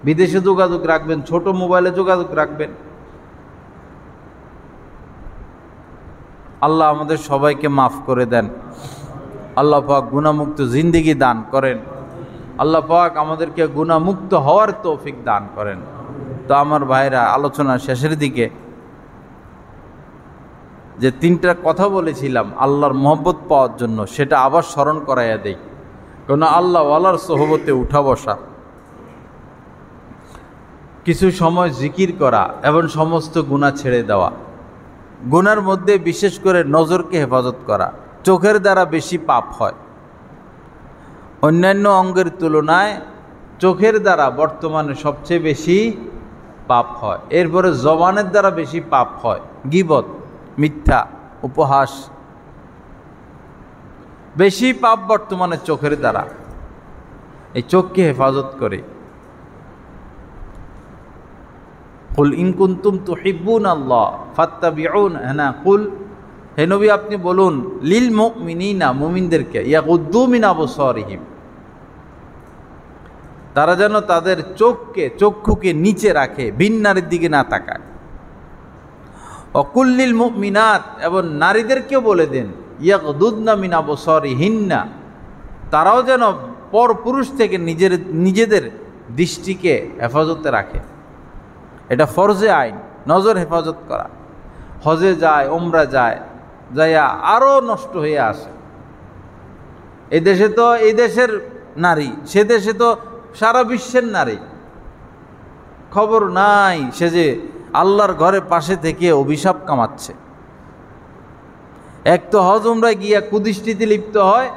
বিদেশে যোগাযোগ রাখবেন, ছোট মোবাইলে যোগাযোগ রাখবেন। আল্লাহ আমাদের সবাইকে মাফ করে দেন। আল্লাহ পাক গুনাহমুক্ত জিন্দেগি দান করেন। আল্লাহ পাক আমাদেরকে গুনাহমুক্ত হওয়ার তৌফিক দান করেন। তো আমার ভাইরা, আলোচনা শেষের দিকে যে 3টা কথা বলেছিলাম আল্লাহর মহব্বত পাওয়ার জন্য, সেটা আবার স্মরণ করাইয়া দেই। কারণ আল্লাহ ওয়ালার সোহবতে উঠা বসা, কিছু সময় জিকির করা এবং সমস্ত গুনাহ ছেড়ে দেওয়া। গুনার মধ্যে বিশেষ করে নজরকে হেফাজত করা। চোখের দ্বারা বেশি পাপ হয়, অন্যান্য অঙ্গের তুলনায় চোখের দ্বারা বর্তমানে সবচেয়ে বেশি পাপ হয়। এরপরে জবানের দ্বারা বেশি পাপ হয়, গীবত, মিথ্যা, উপহাস। বেশি পাপ বর্তমানে চোখের দ্বারা। এই চোখকে হেফাজত করে। কুল ইন কুনতুম তুহিব্বুনাল্লাহ ফাত্তাবিউনা, কুল, হে নবী আপনি বলুন, লিল মুমিনিনা, মুমিনদেরকে, ইয়াগুদ্দু মিন আবসারিহিম, তারা যেন তাদের চক্ষুকে নিচে রাখে, ভিন নারীর দিকে না তাকায়। অকুল্লিল মুমিনাত, এবং নারীদেরকেও বলে দেন, ইয়াগুদ্দুনা মিন আবসারিহিন্না, তারাও যেন পর পুরুষ থেকে নিজেদের দৃষ্টিকে হেফাজতে রাখে। এটা ফরজে আইন, নজর হেফাজত করা। হজে যায়, ওমরা যায়, যাইয়া আরও নষ্ট হয়ে আসে। এই দেশে তো এই দেশের নারী, সে দেশে তো সারা বিশ্বের নারী। খবর নাই সে যে আল্লাহর ঘরে পাশে থেকে অভিশাপ কামাচ্ছে। এক তো হজ উমরায় গিয়া কুদৃষ্টিতে লিপ্ত হয়,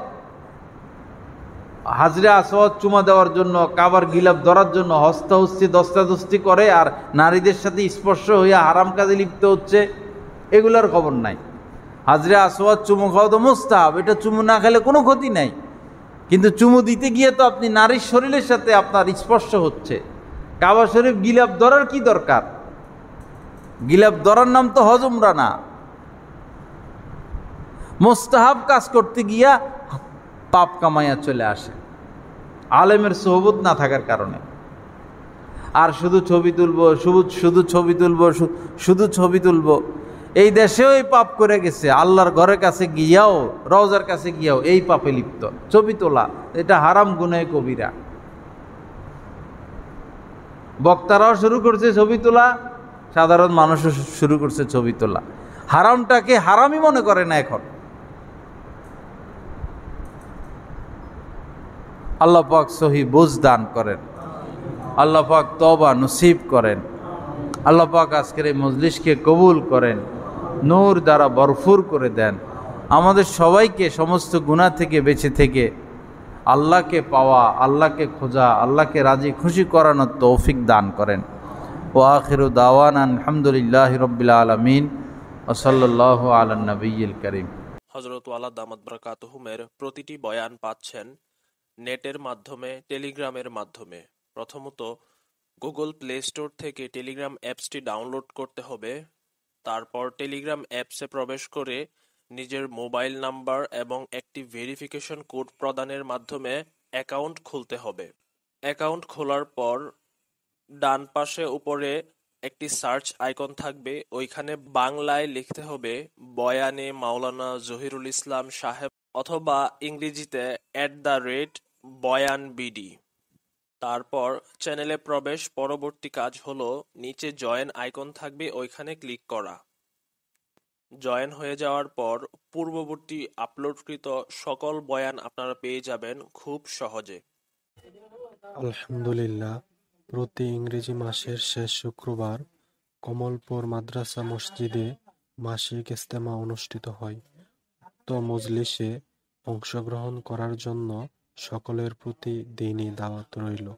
হাজরে আসওয়াদ চুমা দেওয়ার জন্য, কাবার গিলাফ ধরার জন্য হস্তাহস্তি দস্তাদস্তি করে, আর নারীদের সাথে স্পর্শ হইয়া হারাম কাজে লিপ্ত হচ্ছে, এগুলোর খবর নাই। হাজরে আসওয়াদ চুমু খাওয়া তো মুস্তাহাব, এটা চুমু না খেলে কোনো ক্ষতি নাই, কিন্তু চুমু দিতে গিয়ে তো আপনি নারীর শরীরের সাথে আপনার স্পর্শ হচ্ছে। কাবা শরীফ গিলাফ ধরার কি দরকার? গিলাফ ধরার নাম তো হজ উমরা না। মুস্তাহাব কাজ করতে গিয়া পাপ কামাইয়া চলে আসে আলেমের সোহবত না থাকার কারণে। আর শুধু ছবি তুলবো, শুধু ছবি তুলবো, শুধু ছবি তুলবো, এই দেশেও এই পাপ করে গেছে। আল্লাহর ঘরের কাছে গিয়াও, রওজার কাছে গিয়াও এই পাপে লিপ্ত। ছবি তোলা এটা হারাম গুনাহে কবিরা। বক্তারাও শুরু করছে ছবি তোলা, সাধারণ মানুষও শুরু করছে ছবি তোলা। হারামটাকে হারামই মনে করে না এখন। আল্লাহ পাক সহি বুঝ দান করেন, আল্লাহ পাক তওবা নসিব করেন, আল্লাহ পাক আজকের এই মজলিসকে কবুল করেন, নূর দ্বারা ভরপুর করে দেন। আমাদের সবাইকে সমস্ত গুনাহ থেকে বেঁচে থেকে আল্লাহকে পাওয়া, আল্লাহকে খোঁজা, আল্লাহকে রাজি খুশি করানোর তৌফিক দান করেন। ওয়া আখিরু দাওয়ানা আলহামদুলিল্লাহি রাব্বিল আলামিন ওয়া সাল্লাল্লাহু আলা নবিয়্যিল কারীম। হযরত ওয়ালা দামাত বারাকাতুহুমের প্রতিটি বয়ান পাচ্ছেন নেটের মাধ্যমে, টেলিগ্রামের মাধ্যমে। প্রথমত গুগল প্লে স্টোর থেকে টেলিগ্রাম অ্যাপসটি ডাউনলোড করতে হবে। তারপর টেলিগ্রাম অ্যাপসে প্রবেশ করে নিজের মোবাইল নাম্বার এবং একটি ভেরিফিকেশন কোড প্রদানের মাধ্যমে অ্যাকাউন্ট খুলতে হবে। অ্যাকাউন্ট খোলার পর ডান পাশে উপরে একটি সার্চ আইকন থাকবে, ওইখানে বাংলায় লিখতে হবে বয়ানে মাওলানা জহিরুল ইসলাম সাহেব, অথবা ইংরেজিতে @বয়ানবিডি। তারপর চ্যানেলে প্রবেশ। পরবর্তী কাজ হলো নিচে জয়েন আইকন থাকবে, ওইখানে ক্লিক করা। জয়েন হয়ে যাওয়ার পর পূর্ববর্তী আপলোডকৃত সকল বয়ান আপনারা পেয়ে যাবেন খুব সহজে। আলহামদুলিল্লাহ, প্রতি ইংরেজি মাসের শেষ শুক্রবার কমলপুর মাদ্রাসা মসজিদে মাসিক ইজতেমা অনুষ্ঠিত হয়। উক্ত মজলিসে অংশগ্রহণ করার জন্য সকলের প্রতি দীনী দাওয়াত রইল।